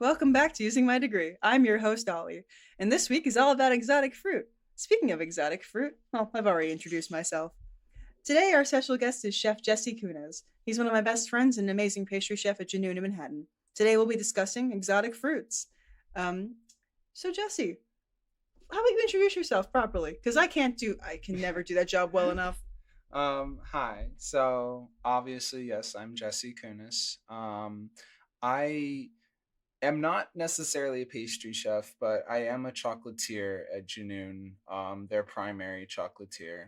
Welcome back to Using My Degree. I'm your host, Ollie, and this week is all about exotic fruit. Speaking of exotic fruit, well, I've already introduced myself. Today, our special guest is Chef Jesse Koones. He's one of my best friends and an amazing pastry chef at Junoon in Manhattan. Today, we'll be discussing exotic fruits. Um, so, Jesse, how about you introduce yourself properly? Because I can never do that job well enough. Hi. So obviously, yes, I'm Jesse Koones. I am not necessarily a pastry chef, but I am a chocolatier at Junoon, their primary chocolatier.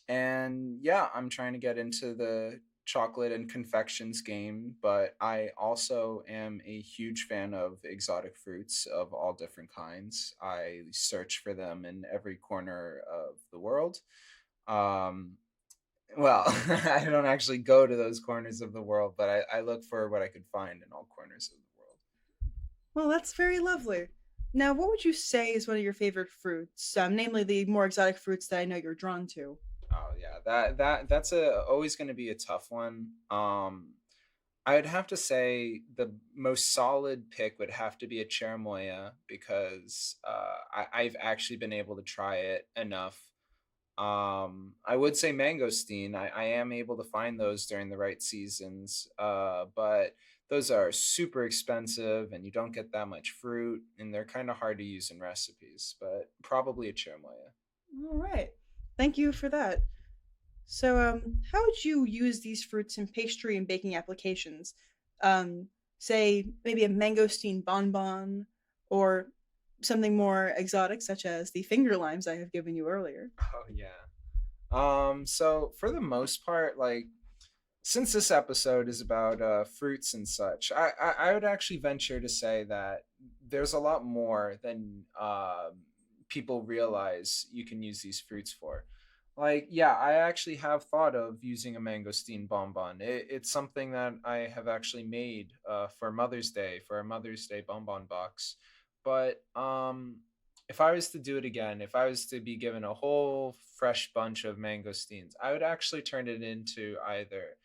And yeah, I'm trying to get into the chocolate and confections game, but I also am a huge fan of exotic fruits of all different kinds. I search for them in every corner of the world. Um, well, I don't actually go to those corners of the world, but I look for what I could find in all corners of the world. Well, that's very lovely. Now, what would you say is one of your favorite fruits? Namely, the more exotic fruits that I know you're drawn to. Oh yeah, that's always going to be a tough one. I would have to say the most solid pick would have to be a cherimoya because I've actually been able to try it enough. I would say mangosteen. I am able to find those during the right seasons, but those are super expensive and you don't get that much fruit and they're kind of hard to use in recipes, but probably a cherimoya. All right. Thank you for that. So, how would you use these fruits in pastry and baking applications? Say maybe a mangosteen bonbon or something more exotic, such as the finger limes I have given you earlier. Oh yeah. So for the most part, like since this episode is about fruits and such, I would actually venture to say that there's a lot more than people realize you can use these fruits for. Like, yeah, I actually have thought of using a mangosteen bonbon. It's something that I have actually made for Mother's Day, for a Mother's Day bonbon box. But if I was to do it again, if I was to be given a whole fresh bunch of mangosteens, I would actually turn it into either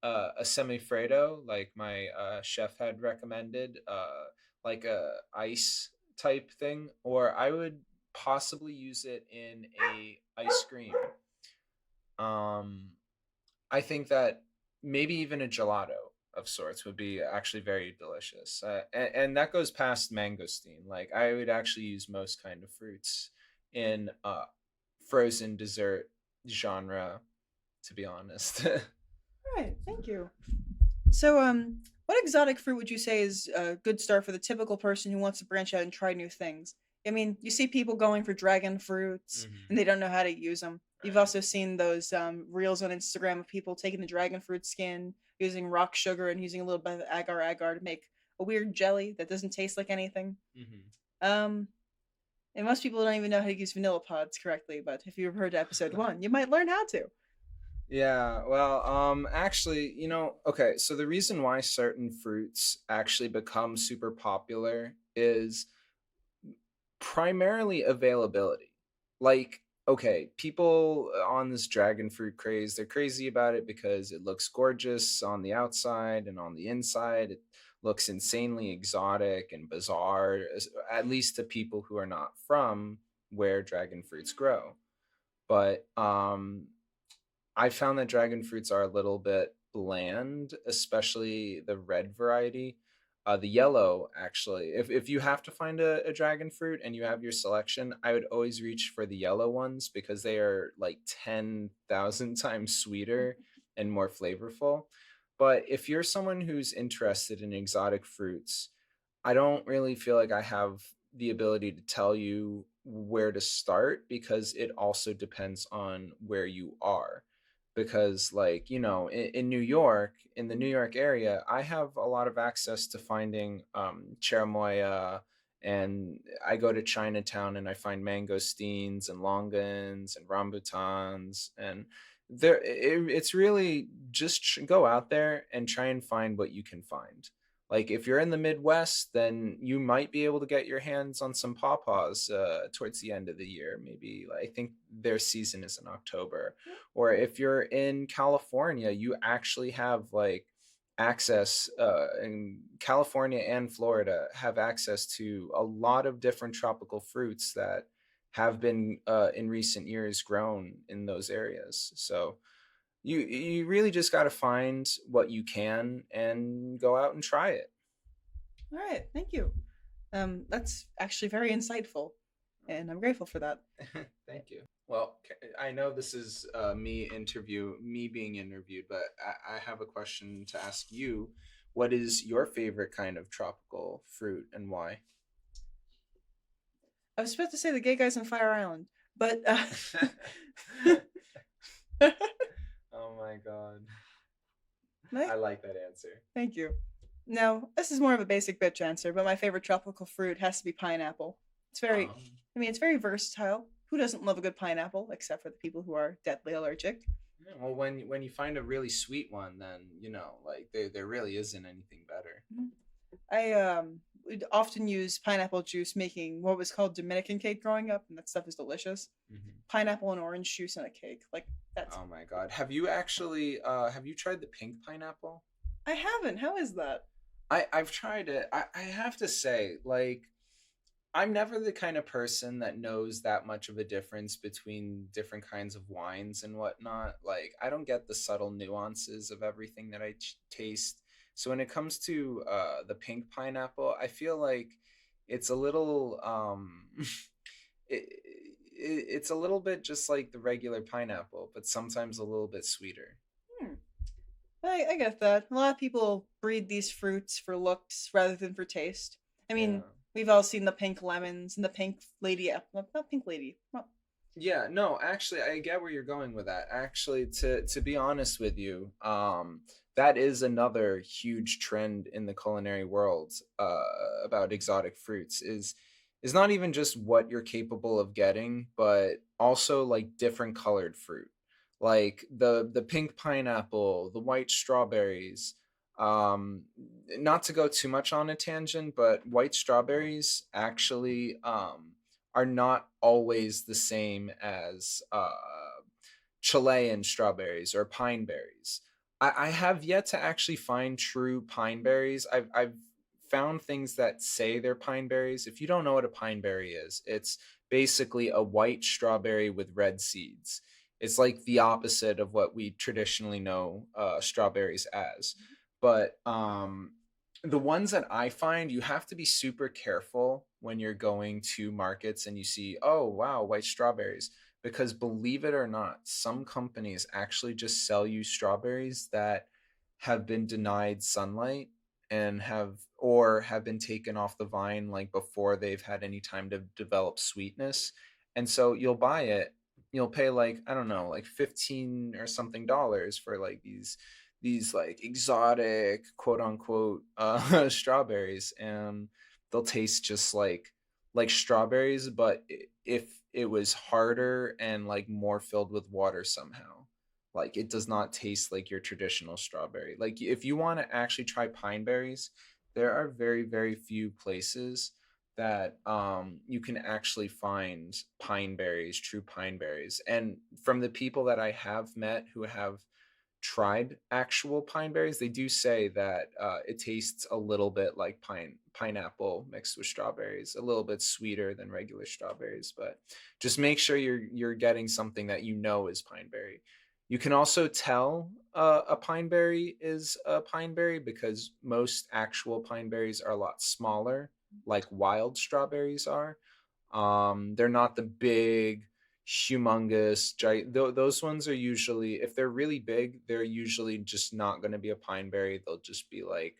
a semifredo, like my chef had recommended, like a ice type thing, or I would possibly use it in a ice cream. Um, I think that maybe even a gelato of sorts would be actually very delicious, and that goes past mangosteen. Like I would actually use most kind of fruits in frozen dessert genre, to be honest. All right, thank you. So, what exotic fruit would you say is a good start for the typical person who wants to branch out and try new things? I mean, you see people going for dragon fruits and Hmm. they don't know how to use them. You've Right. also seen those reels on Instagram of people taking the dragon fruit skin, using rock sugar, and using a little bit of agar agar to make a weird jelly that doesn't taste like anything. Hmm. Um, and most people don't even know how to use vanilla pods correctly, but if you've heard episode one, you might learn how to. Yeah, well, actually, okay, so the reason why certain fruits actually become super popular is primarily availability. Like, okay, people on this dragon fruit craze, they're crazy about it because it looks gorgeous on the outside and on the inside. It looks insanely exotic and bizarre, at least to people who are not from where dragon fruits grow. But I found that dragon fruits are a little bit bland, especially the red variety. The yellow, actually, if you have to find a dragon fruit and you have your selection, I would always reach for the yellow ones because they are like 10,000 times sweeter and more flavorful. But if you're someone who's interested in exotic fruits, I don't really feel like I have the ability to tell you where to start because it also depends on where you are. Because, like, in New York, in the New York area, I have a lot of access to finding cherimoya, and I go to Chinatown and I find mangosteens and longans and rambutans, and it's really just go out there and try and find what you can find. Like if you're in the Midwest, then you might be able to get your hands on some pawpaws towards the end of the year. Maybe I think their season is in October. Or if you're in California, you actually have like access, in California and Florida have access to a lot of different tropical fruits that have been in recent years grown in those areas. So you really just got to find what you can and go out and try it. All right, thank you. That's actually very insightful, and I'm grateful for that. Thank you. Well, I know this is me being interviewed, but I have a question to ask you. What is your favorite kind of tropical fruit and why? I was supposed to say the gay guys on Fire Island, but Oh my god. my, I like that answer. thank you. Now, this is more of a basic bitch answer, but my favorite tropical fruit has to be pineapple. It's very, Um, it's very versatile. Who doesn't love a good pineapple, except for the people who are deadly allergic? yeah, well, when you find a really sweet one, then like there really isn't anything better. Mhm. I would often use pineapple juice making what was called Dominican cake growing up, and that stuff is delicious. Hmm. Pineapple and orange juice in a cake, like that's. Oh my god. Have you tried the pink pineapple? I haven't. How is that? I've tried it. I have to say, like, I'm never the kind of person that knows that much of a difference between different kinds of wines and whatnot. Like, I don't get the subtle nuances of everything that I taste. So when it comes to the pink pineapple, I feel like it's a little it, it's a little bit just like the regular pineapple, but sometimes a little bit sweeter. Hmm. I get that. A lot of people breed these fruits for looks rather than for taste. I mean, Yeah. we've all seen the pink lemons and the pink lady apple. Not pink lady. Well, Yeah, no, actually, I get where you're going with that. Actually, to be honest with you, that is another huge trend in the culinary world, about exotic fruits is not even just what you're capable of getting, but also like different colored fruit, like the pink pineapple, the white strawberries. Um, Not to go too much on a tangent, but white strawberries actually are not always the same as Chilean strawberries or pine berries. I have yet to actually find true pine berries. I've found things that say they're pine berries. If you don't know what a pine berry is, it's basically a white strawberry with red seeds. It's like the opposite of what we traditionally know strawberries as. But the ones that I find, you have to be super careful when you're going to markets and you see, oh, wow, white strawberries. Because believe it or not, some companies actually just sell you strawberries that have been denied sunlight and have been taken off the vine like before they've had any time to develop sweetness. And so you'll buy it, you'll pay like, I don't know, like 15 or something dollars for like these like exotic quote unquote strawberries, and they'll taste just like strawberries, but if it was harder and like more filled with water somehow. Like it does not taste like your traditional strawberry. Like if you want to actually try pine berries, there are very very few places that you can actually find pine berries, true pine berries. And from the people that I have met who have tried actual pine berries, they do say that it tastes a little bit like pineapple mixed with strawberries, a little bit sweeter than regular strawberries. But just make sure you're getting something that you know is pine berry. You can also tell a pine berry is a pine berry because most actual pine berries are a lot smaller, like wild strawberries are. They're not the big, humongous, those ones are usually, if they're really big, they're usually just not going to be a pine berry. They'll just be like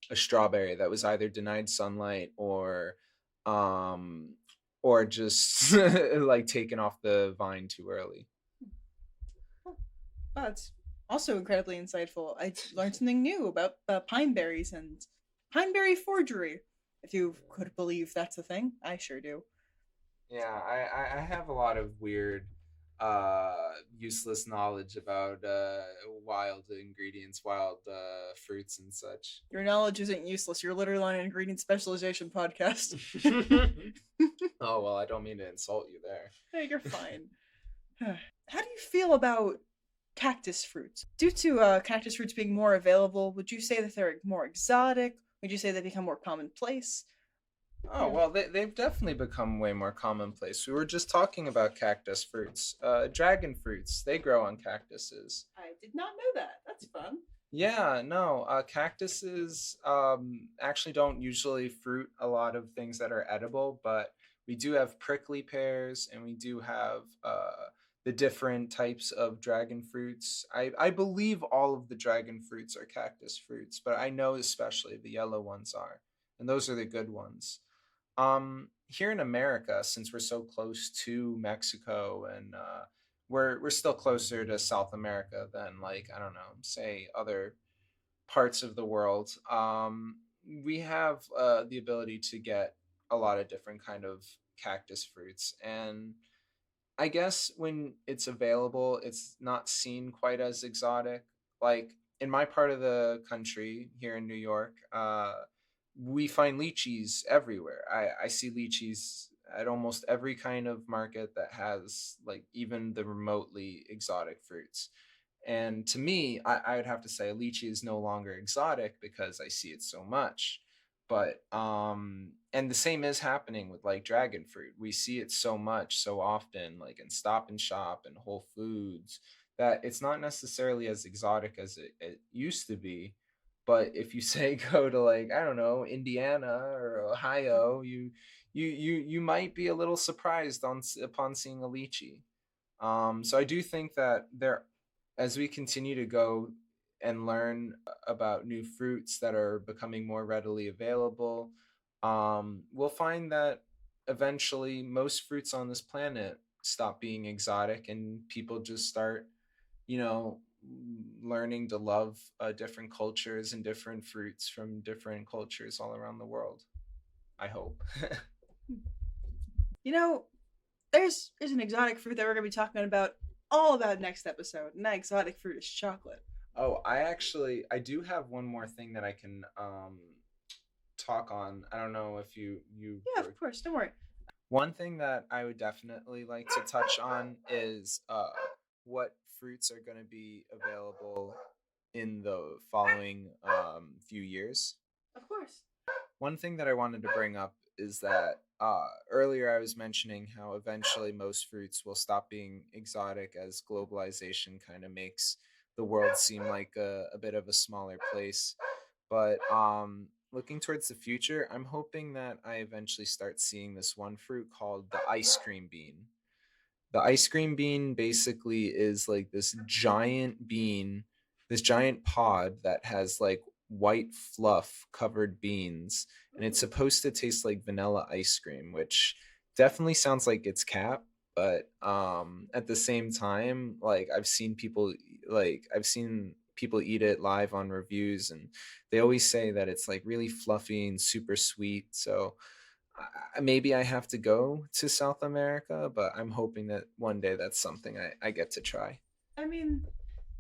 a strawberry that was either denied sunlight um, or just like taken off the vine too early. oh, wow, it's also incredibly insightful. I learned something new about pine berries and pine berry forgery. If you could believe that's a thing, I sure do. Yeah, I have a lot of weird, useless knowledge about wild ingredients, wild fruits and such. Your knowledge isn't useless. You're literally on an ingredient specialization podcast. Oh well, I don't mean to insult you there. Hey, you're fine. How do you feel about cactus fruits. Due to cactus fruits being more available, would you say that they're more exotic? Would you say they become more commonplace? Oh, Hmm. well, they've definitely become way more commonplace. We were just talking about cactus fruits. Dragon fruits, they grow on cactuses. I did not know that. That's fun. Yeah, no, cactuses actually don't usually fruit a lot of things that are edible, but we do have prickly pears and we do have the different types of dragon fruits. I believe all of the dragon fruits are cactus fruits, but I know especially the yellow ones are, and those are the good ones. Here in America, since we're so close to Mexico and we're still closer to South America than like I don't know, say other parts of the world. We have the ability to get a lot of different kind of cactus fruits, and I guess when it's available, it's not seen quite as exotic. Like in my part of the country here in New York, we find lychees everywhere. I see lychees at almost every kind of market that has like even the remotely exotic fruits. And to me, I would have to say lychee is no longer exotic because I see it so much. But and the same is happening with like dragon fruit. We see it so much, so often, like in Stop and Shop and Whole Foods, that it's not necessarily as exotic as it used to be. But if you say go to like, I don't know, Indiana or Ohio, you might be a little surprised upon seeing a lychee. So I do think that there, as we continue to go and learn about new fruits that are becoming more readily available, we'll find that eventually most fruits on this planet stop being exotic and people just start, you know, learning to love different cultures and different fruits from different cultures all around the world. I hope. You know, there's an exotic fruit that we're gonna be talking about all about next episode, and that exotic fruit is chocolate. Oh, I do have one more thing that I can talk on. I don't know if you Yeah, of were. course. Don't worry. One thing that I would definitely like to touch on is what fruits are going to be available in the following few years. Of course. One thing that I wanted to bring up is that earlier I was mentioning how eventually most fruits will stop being exotic as globalization kind of makes the world seem like a bit of a smaller place. But looking towards the future, I'm hoping that I eventually start seeing this one fruit called the ice cream bean. The ice cream bean basically is like this giant bean, this giant pod that has like white fluff covered beans, and it's Ooh. supposed to taste like vanilla ice cream, which definitely sounds like it's cap. But at the same time, like I've seen people eat it live on reviews, and they always say that it's like really fluffy and super sweet. So maybe I have to go to South America, but I'm hoping that one day that's something I get to try. I mean,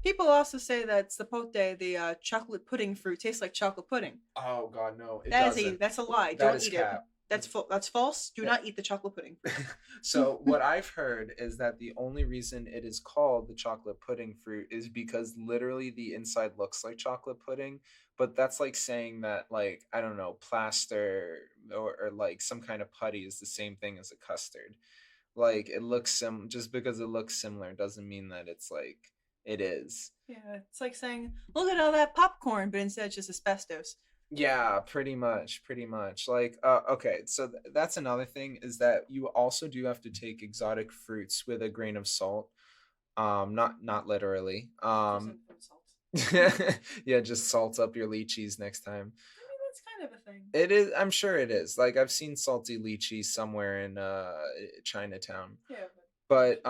people also say that sapote, the chocolate pudding fruit, tastes like chocolate pudding. Oh God, no, it That is a doesn't. that's a lie. That Don't is eat it. cap. That's false. Do Yeah. not eat the chocolate pudding fruit. So what I've heard is that the only reason it is called the chocolate pudding fruit is because literally the inside looks like chocolate pudding, but that's like saying that like I don't know, plaster or like some kind of putty is the same thing as a custard. Like it looks just because it looks similar doesn't mean that it's like it is. Yeah, it's like saying, "Look at all that popcorn," but instead it's just asbestos. Yeah, pretty much, pretty much. Like, okay, so that's another thing is that you also do have to take exotic fruits with a grain of salt. Not literally. Doesn't put salt. Yeah, just salt up your lychees next time. I mean, that's kind of a thing. It is. I'm sure it is. Like I've seen salty lychee somewhere in Chinatown. Yeah, But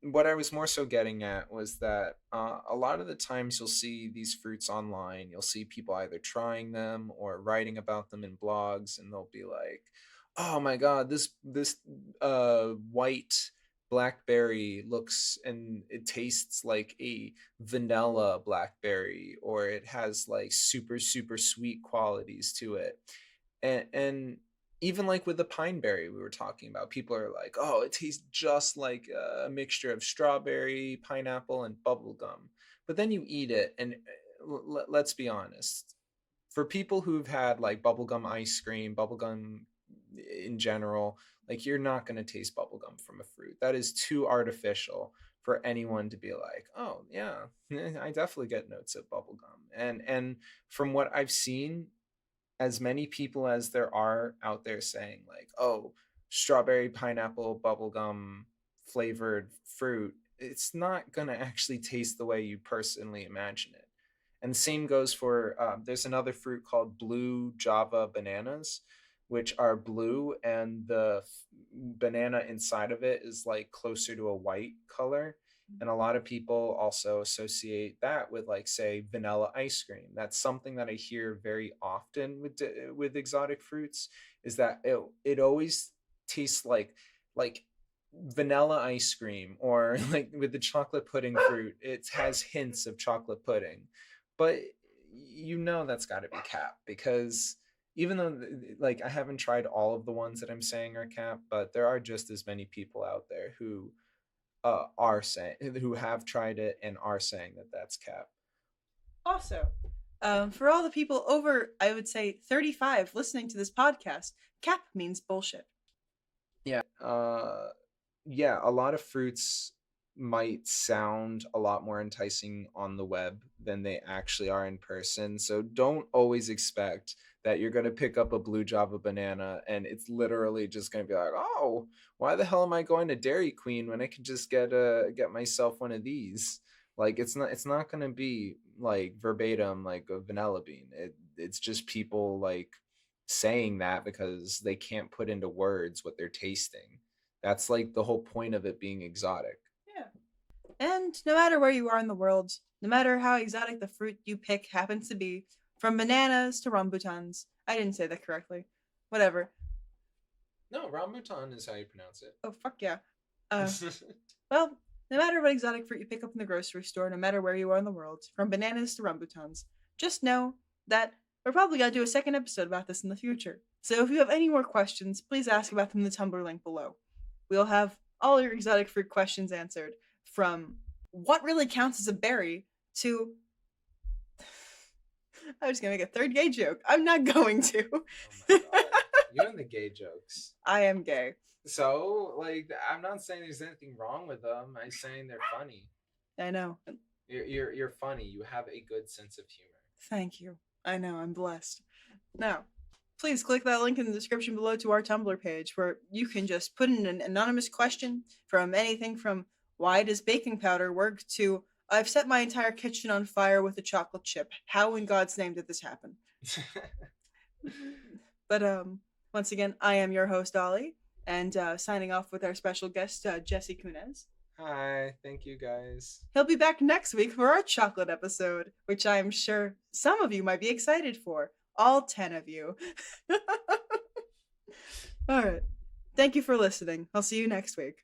what I was more so getting at was that a lot of the times you'll see these fruits online. You'll see people either trying them or writing about them in blogs, and they'll be like, "Oh my God, this white blackberry looks and it tastes like a vanilla blackberry, or it has like super super sweet qualities to it," and even like with the pine berry we were talking about, people are like, oh, it tastes just like a mixture of strawberry, pineapple, and bubble gum. But then you eat it, and let's be honest, for people who've had like bubblegum ice cream, bubblegum in general, like you're not going to taste bubblegum from a fruit. That is too artificial for anyone to be like, oh yeah, I definitely get notes of bubblegum. And from what I've seen, as many people as there are out there saying like, oh, strawberry, pineapple, bubblegum flavored fruit, it's not going to actually taste the way you personally imagine it. And the same goes for there's another fruit called blue Java bananas, which are blue, and the banana inside of it is like closer to a white color. And a lot of people also associate that with, like, say, vanilla ice cream. That's something that I hear very often with exotic fruits, is that it always tastes like vanilla ice cream, or like with the chocolate pudding fruit, it has hints of chocolate pudding. But that's got to be cap, because even though like I haven't tried all of the ones that I'm saying are cap, but there are just as many people out there who are saying, who have tried it and are saying that that's cap. Also, for all the people over, I would say 35 listening to this podcast, cap means bullshit. Yeah. Yeah, a lot of fruits might sound a lot more enticing on the web than they actually are in person. So don't always expect that you're going to pick up a blue Java banana and it's literally just going to be like, "Oh, why the hell am I going to Dairy Queen when I could just get myself one of these?" Like it's not going to be like verbatim like a vanilla bean. It's just people like saying that because they can't put into words what they're tasting. That's like the whole point of it being exotic. Yeah. And no matter where you are in the world, no matter how exotic the fruit you pick happens to be, from bananas to rambutans. I didn't say that correctly. Whatever. No, rambutan is how you pronounce it. Oh, fuck yeah. Well, no matter what exotic fruit you pick up in the grocery store, no matter where you are in the world, from bananas to rambutans, just know that we're probably going to do a second episode about this in the future. So if you have any more questions, please ask about them in the Tumblr link below. We'll have all your exotic fruit questions answered, from what really counts as a berry to I was gonna make a third gay joke. I'm not going to. Oh my god. You and the gay jokes. I am gay. So, like, I'm not saying there's anything wrong with them. I'm saying they're funny. I know. You're funny. You have a good sense of humor. Thank you. I know, I'm blessed. Now, please click that link in the description below to our Tumblr page, where you can just put in an anonymous question from anything from why does baking powder work to I've set my entire kitchen on fire with a chocolate chip. How in God's name did this happen? But once again, I am your host, Ollie, and signing off with our special guest, Jesse Koones. Hi, thank you guys. He'll be back next week for our chocolate episode, which I'm sure some of you might be excited for. All 10 of you. All right. Thank you for listening. I'll see you next week.